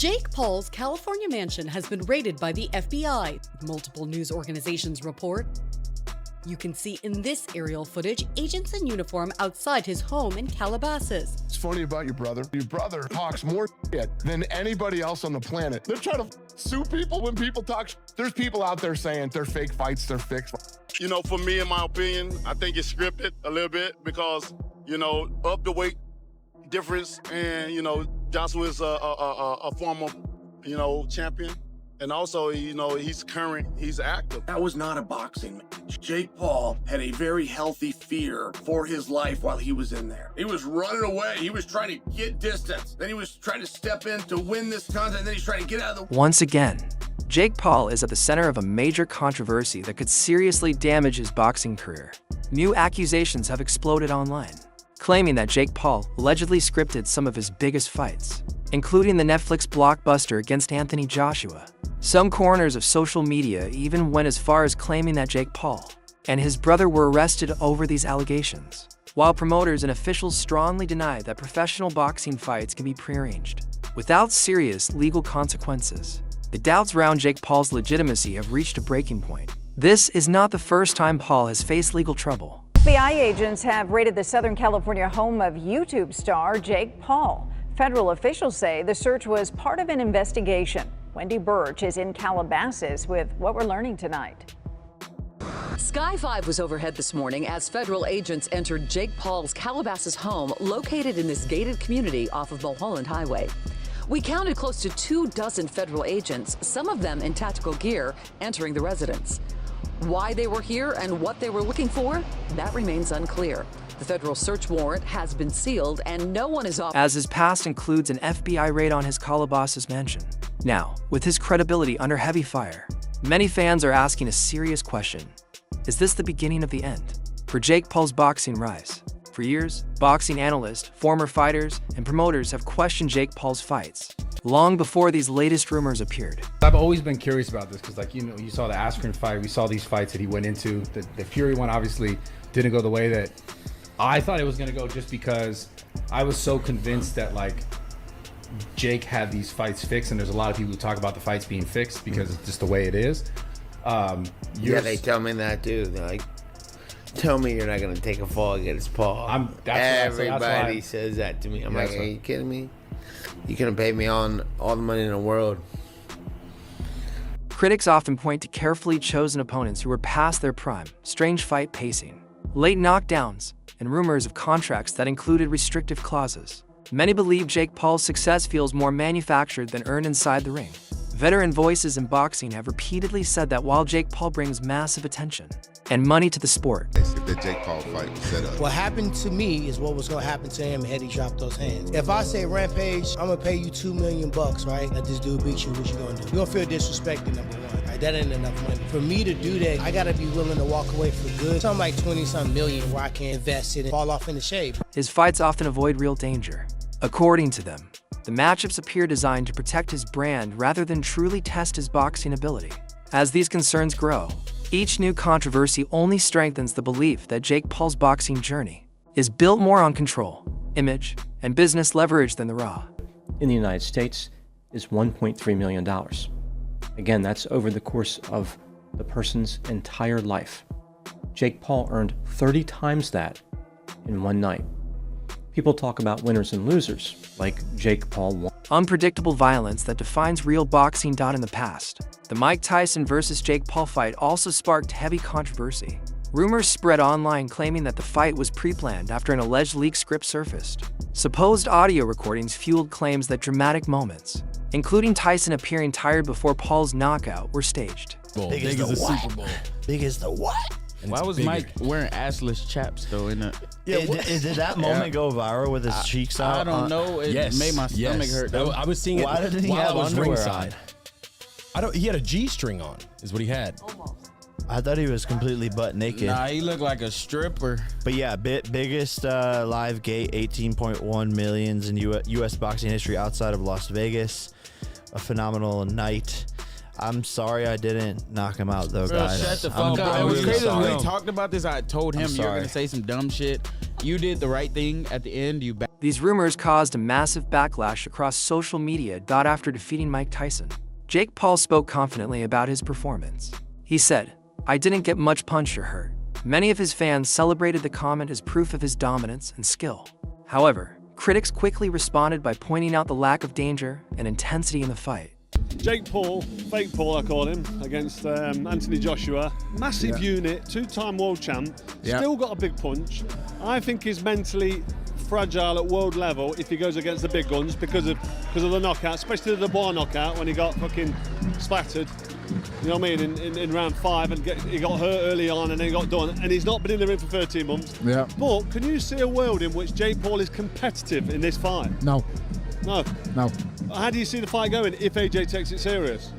Jake Paul's California mansion has been raided by the FBI, multiple news organizations report. You can see in this aerial footage agents in uniform outside his home in Calabasas. It's funny about your brother. Your brother talks more shit than anybody else on the planet. They're trying to sue people when people talk. There's people out there saying they're fake fights, they're fixed. You know, for me, in my opinion, I think it's scripted a little bit because, you know, of the weight difference, and, you know, Joshua is a former, you know, champion. And also, you know, he's active. That was not a boxing match. Jake Paul had a very healthy fear for his life while he was in there. He was running away. He was trying to get distance. Then he was trying to step in to win this contest. And then he's trying to get out of the... Once again, Jake Paul is at the center of a major controversy that could seriously damage his boxing career. New accusations have exploded online, claiming that Jake Paul allegedly scripted some of his biggest fights, including the Netflix blockbuster against Anthony Joshua. Some corners of social media even went as far as claiming that Jake Paul and his brother were arrested over these allegations, while promoters and officials strongly deny that professional boxing fights can be prearranged without serious legal consequences. The doubts around Jake Paul's legitimacy have reached a breaking point. This is not the first time Paul has faced legal trouble. FBI agents have raided the Southern California home of YouTube star Jake Paul. Federal officials say the search was part of an investigation. Wendy Birch is in Calabasas with what we're learning tonight. Sky 5 was overhead this morning as federal agents entered Jake Paul's Calabasas home located in this gated community off of Mulholland Highway. We counted close to 24 federal agents, some of them in tactical gear, entering the residence. Why they were here and what they were looking for, that remains unclear. The federal search warrant has been sealed and no one is off. As his past includes an FBI raid on his Calabasas mansion. Now, with his credibility under heavy fire, many fans are asking a serious question. Is this the beginning of the end for Jake Paul's boxing rise? For years, boxing analysts, former fighters, and promoters have questioned Jake Paul's fights, long before these latest rumors appeared. I've always been curious about this because, like, you know, you saw the Askren fight, we saw these fights that he went into. The Fury one obviously didn't go the way that I thought it was going to go, just because I was so convinced that, like, Jake had these fights fixed, and there's a lot of people who talk about the fights being fixed because it's just the way it is. Yeah, they tell me that too. They're like, tell me you're not going to take a fall against Paul. Everybody says that to me. I'm like, are you kidding me? You couldn't pay me on all the money in the world. Critics often point to carefully chosen opponents who were past their prime, strange fight pacing, late knockdowns, and rumors of contracts that included restrictive clauses. Many believe Jake Paul's success feels more manufactured than earned inside the ring. Veteran voices in boxing have repeatedly said that while Jake Paul brings massive attention and money to the sport, the Jake Paul fight was set up. What happened to me is what was going to happen to him had he dropped those hands. If I say, Rampage, I'm going to pay you $2 million, right? Let this dude beat you, what you going to do? You're going to feel disrespected, number one, right? That ain't enough money. For me to do that, I got to be willing to walk away for good. Something like 20-something million where I can invest it and fall off in the shade. His fights often avoid real danger. According to them, the matchups appear designed to protect his brand rather than truly test his boxing ability. As these concerns grow, each new controversy only strengthens the belief that Jake Paul's boxing journey is built more on control, image, and business leverage than the raw. In the United States is $1.3 million. Again, that's over the course of the person's entire life. Jake Paul earned 30 times that in one night. People talk about winners and losers, like Jake Paul won. Unpredictable violence that defines real boxing. In the past, the Mike Tyson versus Jake Paul fight also sparked heavy controversy. Rumors spread online claiming that the fight was pre-planned after an alleged leaked script surfaced. Supposed audio recordings fueled claims that dramatic moments, including Tyson appearing tired before Paul's knockout, were staged. Big as the Super Bowl. Big as the what? Why was Mike wearing assless chaps though? In the did that moment go viral with his cheeks out? I don't know. It made my stomach hurt. I was seeing it. Why didn't he have underwear on? He had a G-string on, is what he had. I thought he was completely butt naked. Nah, he looked like a stripper. But yeah, biggest live gate, 18.1 millions in U.S. boxing history outside of Las Vegas. A phenomenal night. I'm sorry I didn't knock him out, though, guys. Shut the fuck up. It was crazy when we talked about this. I told him you're going to say some dumb shit. You did the right thing at the end. You back. These rumors caused a massive backlash across social media after defeating Mike Tyson. Jake Paul spoke confidently about his performance. He said, "I didn't get much punch or hurt." Many of his fans celebrated the comment as proof of his dominance and skill. However, critics quickly responded by pointing out the lack of danger and intensity in the fight. Jake Paul, fake Paul I call him, against Anthony Joshua. Massive unit, two-time world champ, still got a big punch. I think he's mentally fragile at world level if he goes against the big guns because of the knockout, especially the Dubois knockout when he got fucking splattered. You know what I mean? In round 5, and he got hurt early on and then he got done. And he's not been in the ring for 13 months. Yeah. But can you see a world in which Jake Paul is competitive in this fight? No. No. No. How do you see the fight going if AJ takes it serious?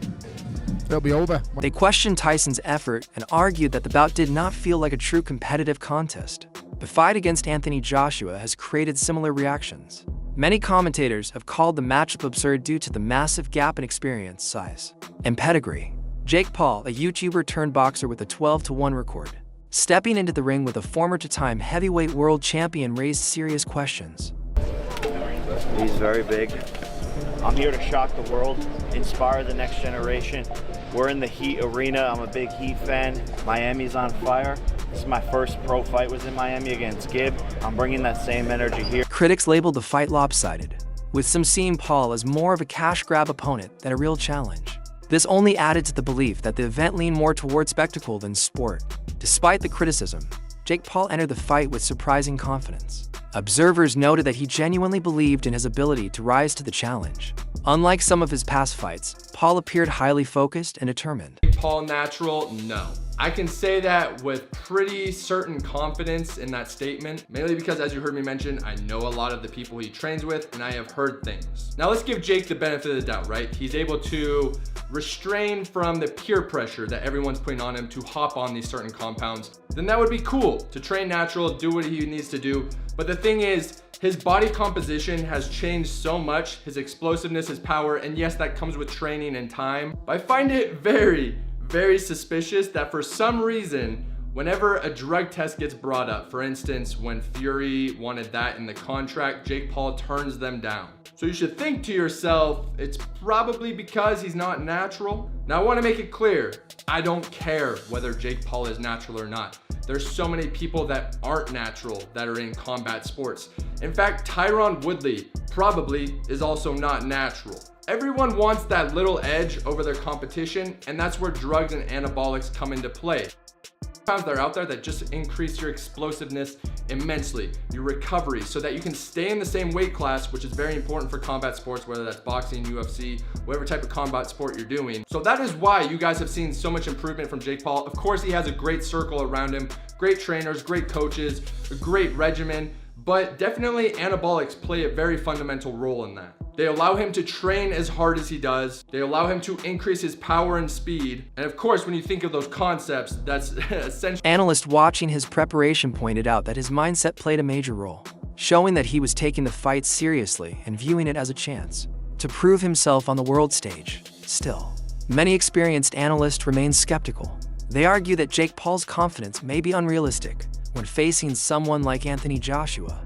It'll be over. They questioned Tyson's effort and argued that the bout did not feel like a true competitive contest. The fight against Anthony Joshua has created similar reactions. Many commentators have called the matchup absurd due to the massive gap in experience, size, and pedigree. Jake Paul, a YouTuber turned boxer with a 12-1 record, stepping into the ring with a former two-time heavyweight world champion raised serious questions. He's very big. I'm here to shock the world, inspire the next generation. We're in the Heat arena. I'm a big Heat fan. Miami's on fire. This is my first pro fight was in Miami against Gibb. I'm bringing that same energy here. Critics labeled the fight lopsided, with some seeing Paul as more of a cash grab opponent than a real challenge. This only added to the belief that the event leaned more toward spectacle than sport. Despite the criticism, Jake Paul entered the fight with surprising confidence. Observers noted that he genuinely believed in his ability to rise to the challenge. Unlike some of his past fights, Paul appeared highly focused and determined. Paul natural? No. I can say that with pretty certain confidence in that statement, mainly because, as you heard me mention, I know a lot of the people he trains with and I have heard things. Now let's give Jake the benefit of the doubt, right? He's able to restrain from the peer pressure that everyone's putting on him to hop on these certain compounds. Then that would be cool to train natural, do what he needs to do. But the thing is, his body composition has changed so much, his explosiveness, his power, and yes, that comes with training and time. But I find it very suspicious that for some reason, whenever a drug test gets brought up, for instance, when Fury wanted that in the contract, Jake Paul turns them down. So you should think to yourself, it's probably because he's not natural. Now I want to make it clear, I don't care whether Jake Paul is natural or not. There's so many people that aren't natural that are in combat sports. In fact, Tyron Woodley probably is also not natural. Everyone wants that little edge over their competition, and that's where drugs and anabolics come into play. Compounds that are out there that just increase your explosiveness immensely, your recovery, so that you can stay in the same weight class, which is very important for combat sports, whether that's boxing, UFC, whatever type of combat sport you're doing. So that is why you guys have seen so much improvement from Jake Paul. Of course, he has a great circle around him, great trainers, great coaches, a great regimen, but definitely anabolics play a very fundamental role in that. They allow him to train as hard as he does. They allow him to increase his power and speed. And of course, when you think of those concepts, that's essentially... Analysts watching his preparation pointed out that his mindset played a major role, showing that he was taking the fight seriously and viewing it as a chance to prove himself on the world stage. Still, many experienced analysts remain skeptical. They argue that Jake Paul's confidence may be unrealistic when facing someone like Anthony Joshua.